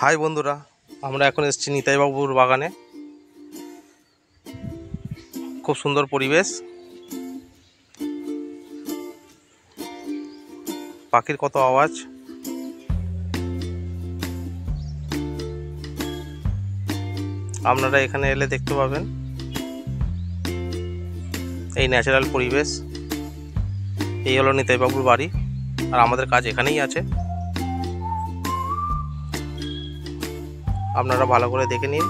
High বন্ধুরা, আমরা এখন এসেছি নিতাইবাবুর বাগানে। খুব সুন্দর পরিবেশ, পাখির কত আওয়াজ। আপনারা এখানে এলে দেখতে পাবেন এই ন্যাচারাল পরিবেশ। এই হলো নিতাইবাবুর বাড়ি, আর আমাদের কাজ এখানেই আছে। আপনারা ভালো করে দেখে নিন,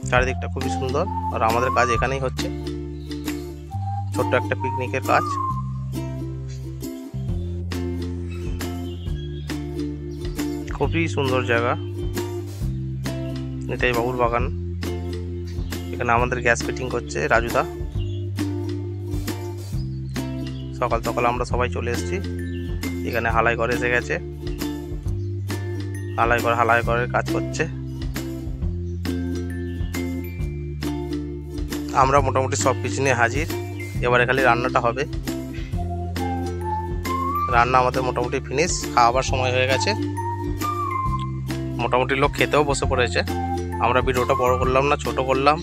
চারিদিকটা খুবই সুন্দর, আর আমাদের কাজ এখানেই হচ্ছে। ছোট্ট একটা পিকনিকের কাজ। খুবই সুন্দর জায়গা নিতাইবাবুর বাগান। এখানে আমাদের গ্যাস ফিটিং করছে রাজুদা। সকাল সকাল আমরা সবাই চলে এসেছি। এখানে হালাই ঘর এসে গেছে, হালাই ঘরের কাজ করছে। আমরা মোটামুটি সব কিছু নিয়ে হাজির। এবারে খালি রান্নাটা হবে। রান্না আমাদের মোটামুটি ফিনিশ, খাওয়াবার সময় হয়ে গেছে। মোটামুটি লোক খেতেও বসে পড়েছে। আমরা ভিডিওটা বড় করলাম না, ছোট করলাম।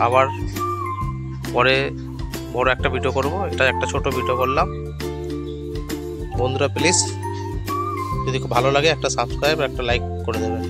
আবার পরে বড় একটা ভিডিও করব। এটা একটা ছোট ভিডিও করলাম। বন্ধুরা প্লিজ, যদি খুব ভালো লাগে একটা সাবস্ক্রাইব আর একটা লাইক করে দেবেন।